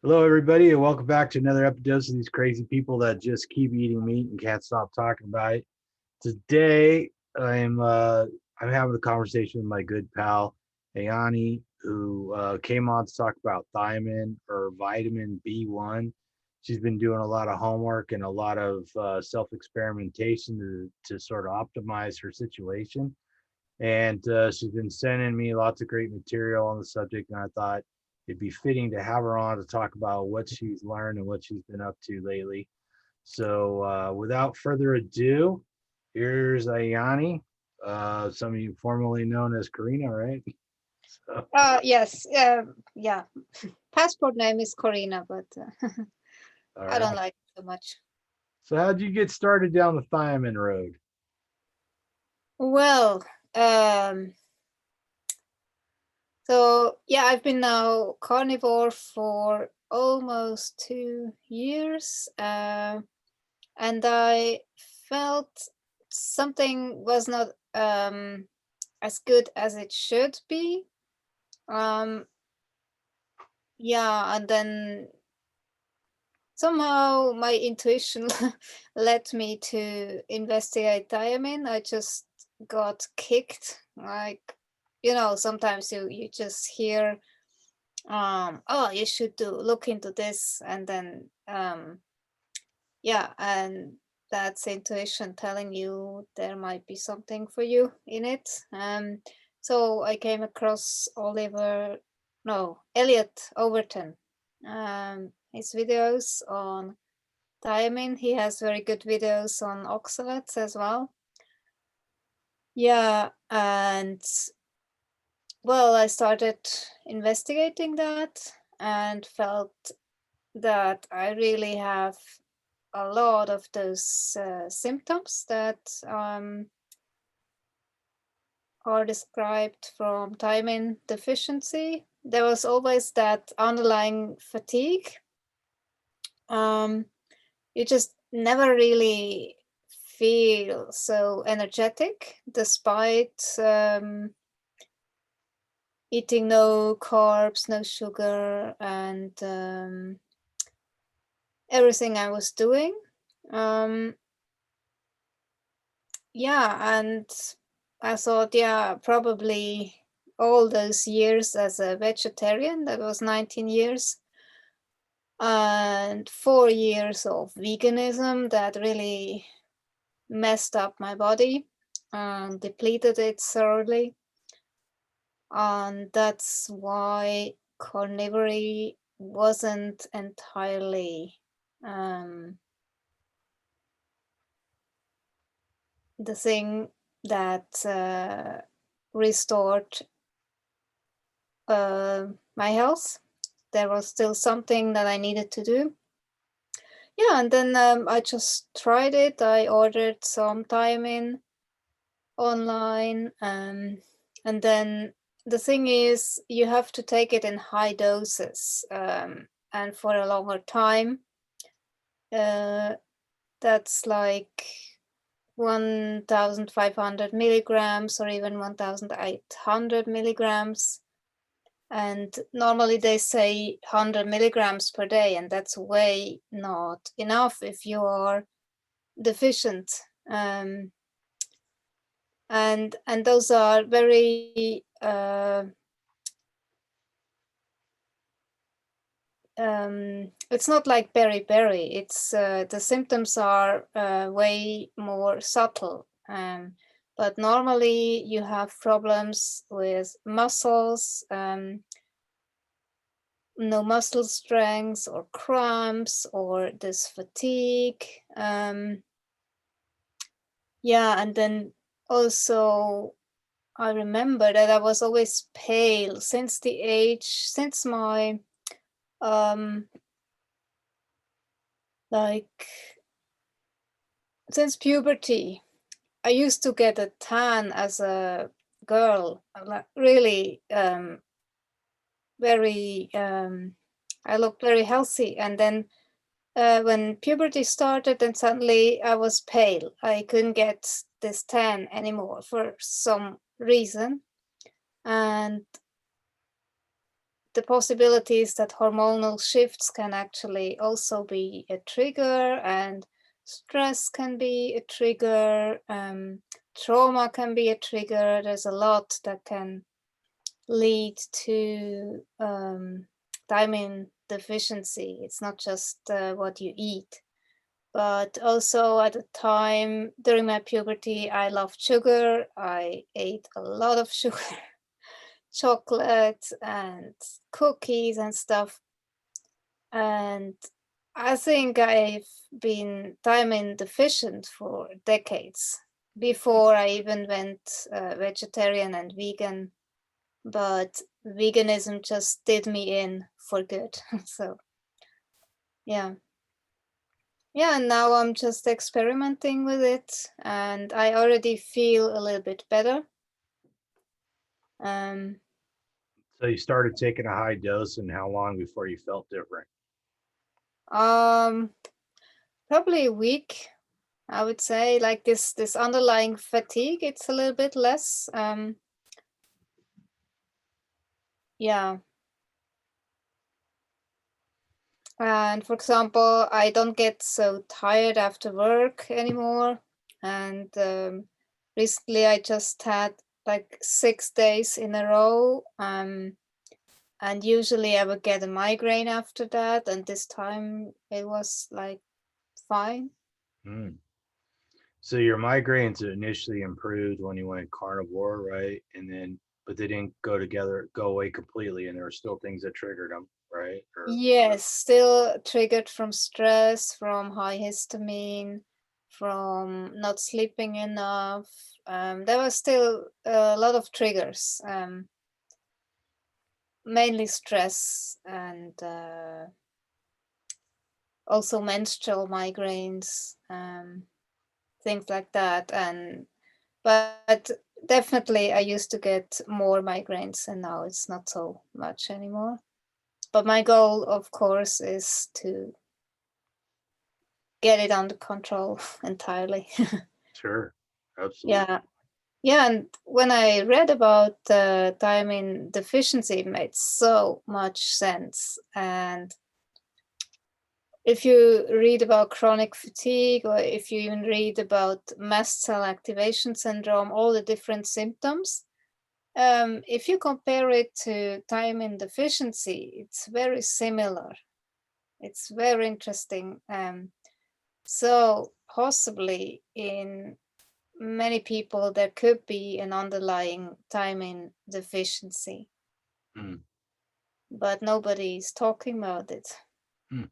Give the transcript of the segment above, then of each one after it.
Hello, everybody, and welcome back to another Epidose of these crazy people that just keep eating meat and can't stop talking about it. Today, I'm having a conversation with my good pal Ayani, who came on to talk about thiamine or vitamin B1. She's been doing a lot of homework and a lot of self-experimentation to sort of optimize her situation. And she's been sending me lots of great material on the subject, and I thought it'd be fitting to have her on to talk about what she's learned and what she's been up to lately. So without further ado, here's Ayani, some of you formerly known as Corina, right? So, Yes, yeah. Passport name is Corina, but all I don't right. like it so much. So how'd you get started down the thiamine road? Well, um, so yeah, I've been now carnivore for almost 2 years, and I felt something was not as good as it should be. Um, yeah, and then somehow my intuition led me to investigate thiamine. I just got kicked. Sometimes you just hear, oh, you should look into this, and then yeah, and that's intuition telling you there might be something for you in it. So I came across Elliot Overton. His videos on thiamine. He has very good videos on oxalates as well. Yeah, and well, I started investigating that and felt that I really have a lot of those symptoms that are described from thiamine deficiency. There was always that underlying fatigue. Um, you just never really feel so energetic despite eating no carbs, no sugar, and everything I was doing. Um, yeah, and I thought, yeah, probably all those years as a vegetarian, that was 19 years, and 4 years of veganism that really messed up my body and depleted it thoroughly. And that's why carnivory wasn't entirely the thing that restored my health. There was still something that I needed to do. Yeah, and then I just tried it. I ordered some thiamine online, and then the thing is, you have to take it in high doses and for a longer time. That's like 1,500 milligrams or even 1,800 milligrams. And normally they say 100 milligrams per day, and that's way not enough if you are deficient. And those are very it's not like beriberi. It's the symptoms are way more subtle. But normally you have problems with muscles, no muscle strength, or cramps, or this fatigue. Yeah, and then also I remember that I was always pale since my um like since puberty. I used to get a tan as a girl, like really very I looked very healthy, and then when puberty started, and suddenly I was pale. I couldn't get this tan anymore for some reason, and the possibilities that hormonal shifts can actually also be a trigger, and stress can be a trigger, trauma can be a trigger. There's a lot that can lead to thiamine deficiency. It's not just what you eat, but also at the time during my puberty, I loved sugar. I ate a lot of sugar, chocolate and cookies and stuff. And I think I've been thiamine deficient for decades before I even went vegetarian and vegan. But veganism just did me in for good. So yeah. Yeah, and now I'm just experimenting with it, and I already feel a little bit better. So you started taking a high dose, and how long before you felt different? Probably a week, I would say. Like this underlying fatigue, it's a little bit less. Yeah. And for example, I don't get so tired after work anymore. And recently I just had like 6 days in a row. And usually I would get a migraine after that. And this time it was like fine. Mm. So your migraines initially improved when you went carnivore, right? And then, but they didn't go away completely, and there were still things that triggered them, right? Yes, still triggered from stress, from high histamine, from not sleeping enough. There was still a lot of triggers, mainly stress and also menstrual migraines, things like that. But definitely I used to get more migraines, and now it's not so much anymore. But my goal, of course, is to get it under control entirely. Sure, absolutely. Yeah. Yeah, and when I read about thiamine deficiency, it made so much sense. And if you read about chronic fatigue, or if you even read about mast cell activation syndrome, all the different symptoms, if you compare it to thiamine deficiency, it's very similar. It's very interesting. So possibly in many people there could be an underlying thiamine deficiency, Mm. but nobody's talking about it. Mm.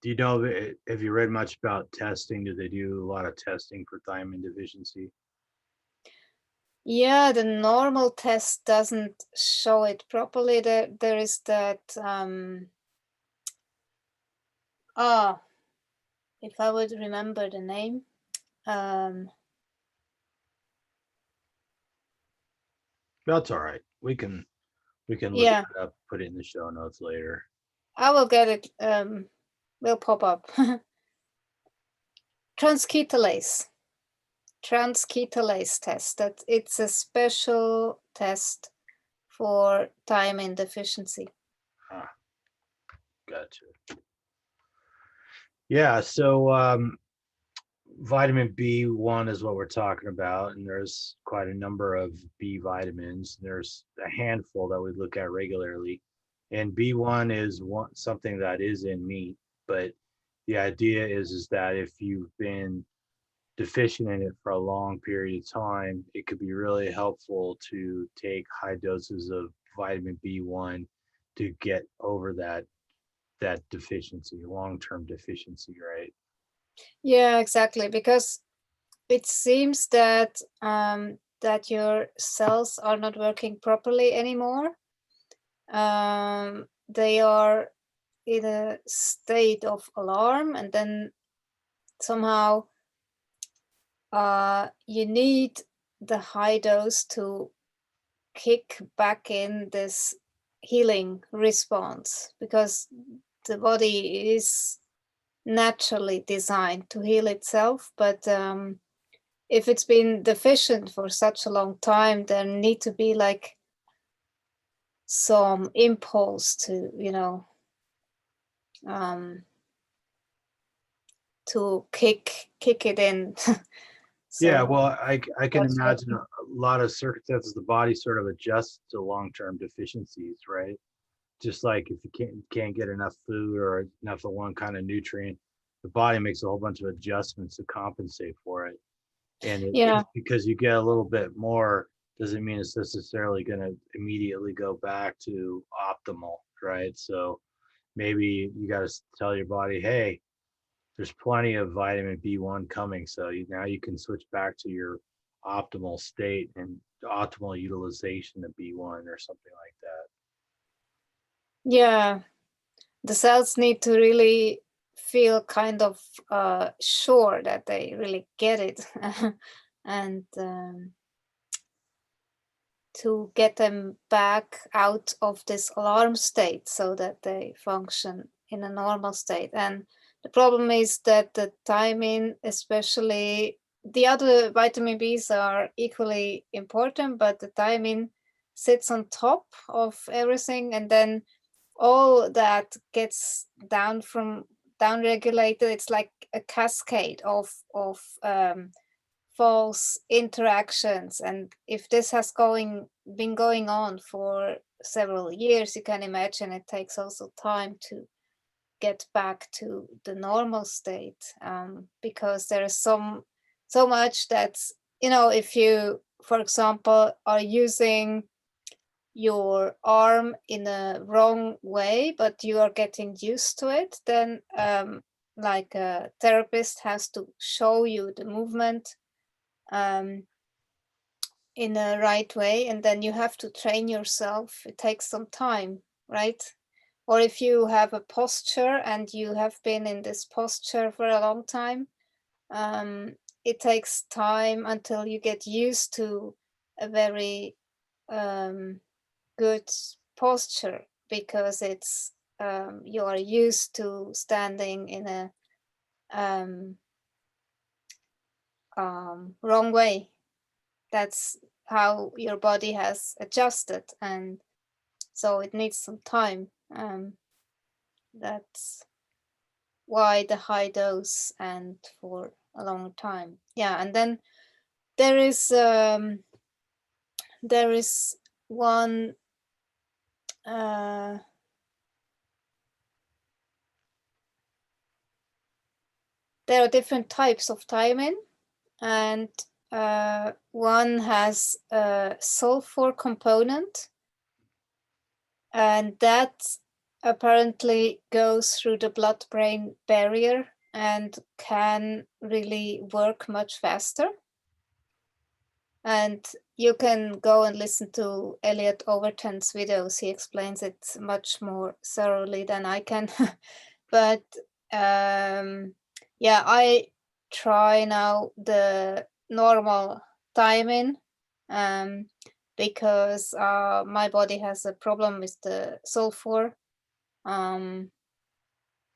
Do you know, have you read much about testing? Do they do a lot of testing for thiamine deficiency? Yeah, the normal test doesn't show it properly. There is that if I would remember the name. That's all right. We can look Yeah, it up, put it in the show notes later. I will get it. Will pop up. Transketolase test. That it's a special test for thiamine deficiency. Ah, gotcha. Yeah, so vitamin B1 is what we're talking about, and there's quite a number of B vitamins. There's a handful that we look at regularly, and B1 is something that is in meat, but the idea is that if you've been deficient in it for a long period of time, it could be really helpful to take high doses of vitamin B1 to get over that deficiency, long-term deficiency, right? Yeah, exactly. Because it seems that that your cells are not working properly anymore. They are in a state of alarm, and then somehow you need the high dose to kick back in this healing response, because the body is naturally designed to heal itself. But if it's been deficient for such a long time, there need to be like some impulse to, to kick it in. Yeah, So well, I can that's what. imagine a lot of circumstances the body sort of adjusts to long-term deficiencies, right? Just like if you can't get enough food or enough of one kind of nutrient, the body makes a whole bunch of adjustments to compensate for it. And Yeah, just because you get a little bit more doesn't mean it's necessarily going to immediately go back to optimal, right? So maybe you got to tell your body, hey, there's plenty of vitamin B1 coming, so now you can switch back to your optimal state and optimal utilization of B1 or something like that. yeah. The cells need to really feel kind of sure that they really get it, and to get them back out of this alarm state so that they function in a normal state. And the problem is that the thiamine, especially the other vitamin Bs, are equally important, but the thiamine sits on top of everything, and then all that gets down regulated. It's like a cascade of false interactions, and if this has been going on for several years, you can imagine it takes also time to get back to the normal state, because there is so much that's, if you, for example, are using your arm in a wrong way, but you are getting used to it, then like a therapist has to show you the movement um, in a right way, and then you have to train yourself. It takes some time, right? Or if you have a posture and you have been in this posture for a long time, it takes time until you get used to a very good posture, because it's you are used to standing in a wrong way. That's how your body has adjusted, and so it needs some time. That's why the high dose and for a long time. Yeah, and then there is one there are different types of thiamine, and one has a sulfur component, and that apparently goes through the blood-brain barrier and can really work much faster. And you can go and listen to Elliot Overton's videos. He explains it much more thoroughly than I can. But yeah, I try now the normal thiamine, because my body has a problem with the sulfur.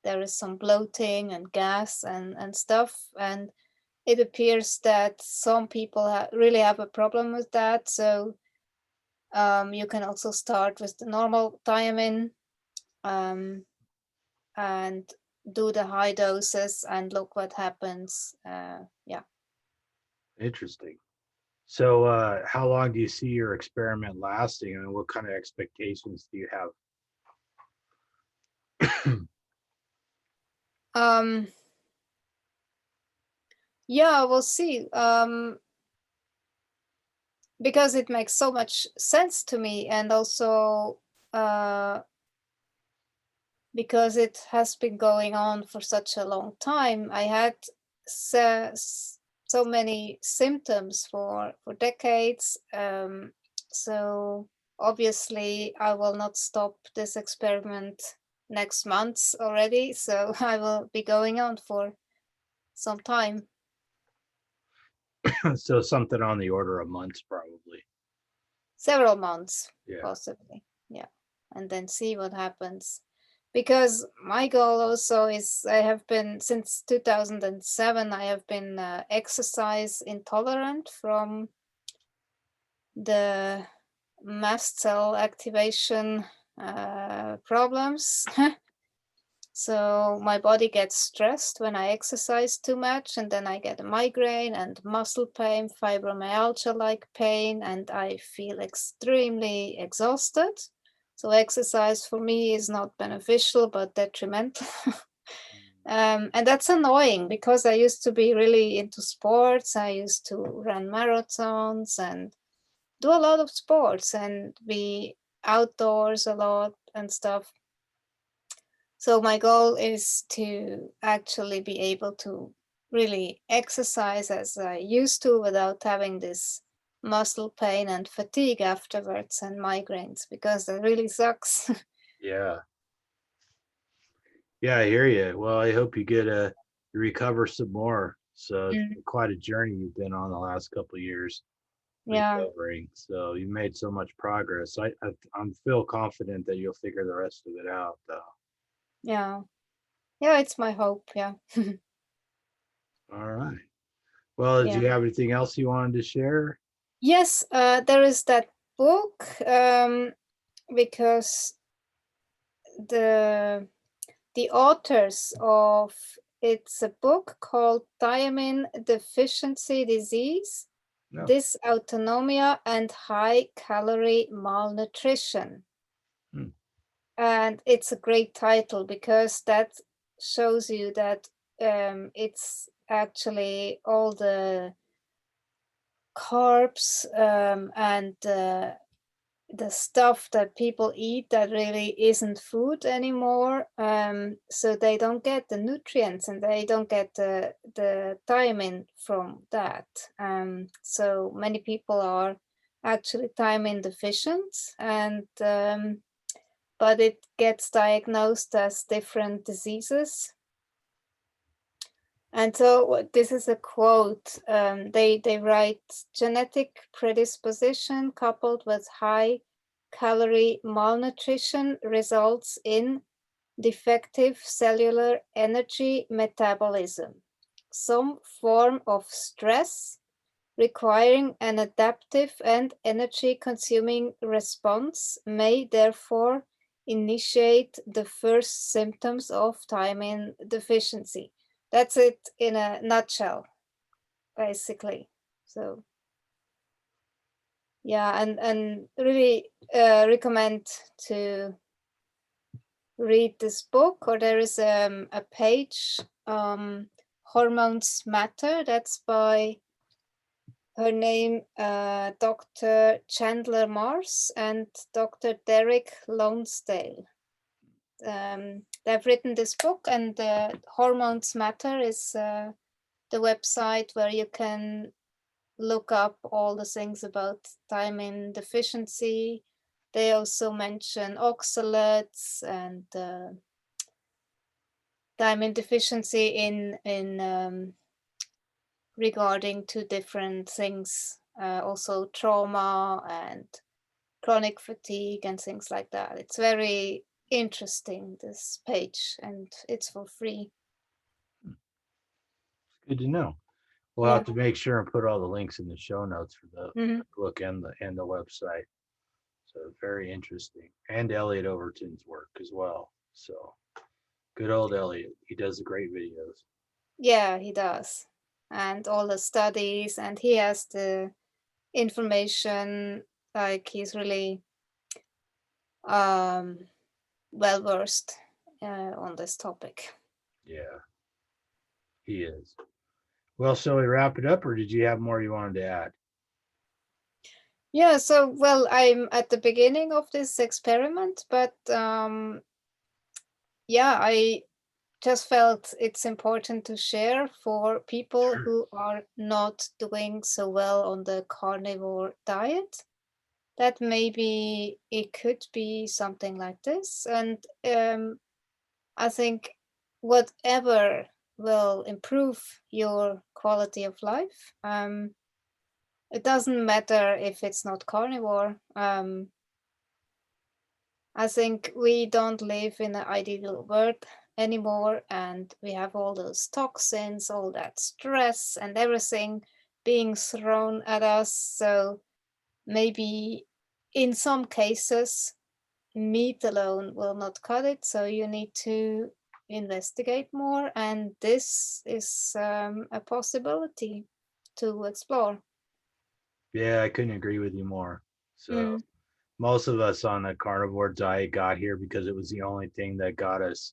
There is some bloating and gas and stuff, and it appears that some people really have a problem with that. So you can also start with the normal thiamine, and do the high doses and look what happens. Yeah. Interesting. So, how long do you see your experiment lasting, and what kind of expectations do you have? Yeah, we'll see. Because it makes so much sense to me, and also because it has been going on for such a long time. I had so many symptoms for decades. So obviously I will not stop this experiment next month already. So I will be going on for some time. So something on the order of months, probably. Several months, Yeah. possibly. Yeah. And then see what happens. Because my goal also is, I have been, since 2007, I have been exercise intolerant from the mast cell activation problems. So my body gets stressed when I exercise too much, and then I get a migraine and muscle pain, fibromyalgia-like pain, and I feel extremely exhausted. So exercise for me is not beneficial, but detrimental. And that's annoying because I used to be really into sports. I used to run marathons and do a lot of sports and be outdoors a lot and stuff. So my goal is to actually be able to really exercise as I used to without having this muscle pain and fatigue afterwards and migraines, because that really sucks. Yeah. Yeah, I hear you. Well, I hope you get recover some more. So it's Mm, been quite a journey you've been on the last couple of years yeah, recovering. So you made so much progress. I'm feel confident that you'll figure the rest of it out, though. yeah, yeah, it's my hope. Yeah. All right. Well, did Yeah. you have anything else you wanted to share? Yes, there is that book, because the the authors of it's a book called Thiamine Deficiency Disease, No. Dysautonomia and High Calorie Malnutrition. Hmm. And it's a great title because that shows you that it's actually all the carbs and the stuff that people eat that really isn't food anymore. So they don't get the nutrients and they don't get the thiamine from that. So many people are actually thiamine deficient, and but it gets diagnosed as different diseases. And so this is a quote. They write, genetic predisposition coupled with high calorie malnutrition results in defective cellular energy metabolism, some form of stress requiring an adaptive and energy consuming response may therefore initiate the first symptoms of thiamine deficiency. That's it in a nutshell, basically. So yeah, and really recommend to read this book. Or there is a page, Hormones Matter. That's by her name, Dr. Chandler Mars and Dr. Derek Lonesdale. They've written this book, and Hormones Matter is the website where you can look up all the things about thiamine deficiency. They also mention oxalates and thiamine deficiency in regarding to different things, also trauma and chronic fatigue and things like that. It's very interesting, this page, and it's for free. Good to know. We'll Yeah. have to make sure and put all the links in the show notes for the Mhm. book and the website. So very interesting. And Elliot Overton's work as well. So good old Elliot. He does great videos. Yeah, he does. And all the studies, and he has the information, like he's really um, well versed on this topic. Yeah, he is. Well, shall we wrap it up, or did you have more you wanted to add? Yeah, so well, I'm at the beginning of this experiment, but yeah, I just felt it's important to share for people Sure. who are not doing so well on the carnivore diet, that maybe it could be something like this. And I think whatever will improve your quality of life, it doesn't matter if it's not carnivore. I think we don't live in an ideal world anymore, and we have all those toxins, all that stress, and everything being thrown at us. So maybe in some cases, meat alone will not cut it, so you need to investigate more, and this is a possibility to explore. Yeah, I couldn't agree with you more. So Mm, most of us on the carnivore diet got here because it was the only thing that got us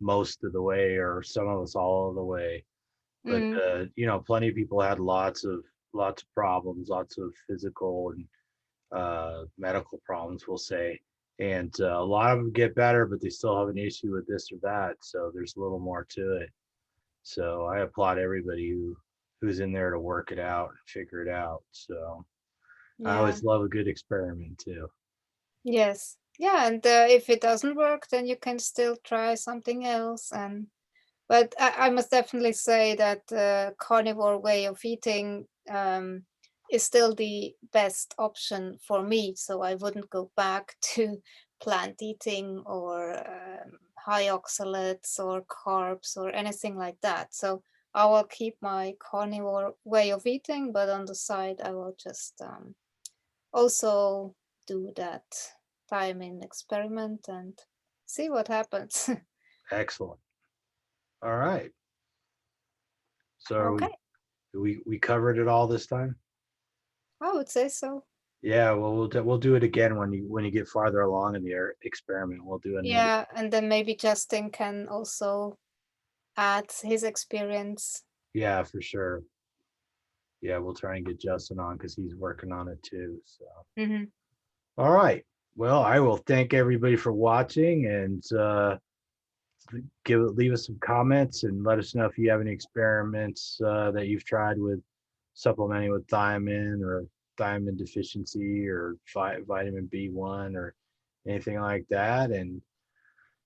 most of the way, or some of us all of the way. But mm, plenty of people had lots of problems, lots of physical and medical problems, we'll say. And a lot of them get better, but they still have an issue with this or that. So there's a little more to it. So I applaud everybody who's in there to work it out and figure it out. So I yeah. always love a good experiment too. Yes. Yeah, and if it doesn't work, then you can still try something else. But I must definitely say that the carnivore way of eating is still the best option for me. So I wouldn't go back to plant eating or high oxalates or carbs or anything like that. So I will keep my carnivore way of eating, but on the side, I will just also do that thiamine experiment and see what happens. Excellent. All right. So are Okay, we covered it all this time? I would say so. Yeah, well, we'll do it again when you get farther along in the experiment. We'll do another. Yeah, and then maybe Justin can also add his experience. Yeah, for sure. Yeah, we'll try and get Justin on because he's working on it too. So, Hmm. all right. Well, I will thank everybody for watching and leave us some comments and let us know if you have any experiments that you've tried with supplementing with thiamine or thiamine deficiency or vitamin B1 or anything like that. And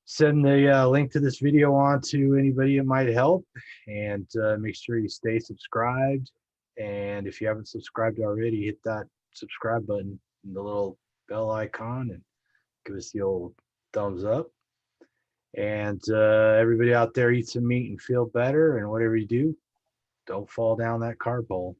send the link to this video on to anybody it might help. And make sure you stay subscribed. And if you haven't subscribed already, hit that subscribe button and the little bell icon and give us the old thumbs up. And everybody out there, eat some meat and feel better. And whatever you do, don't fall down that carb hole.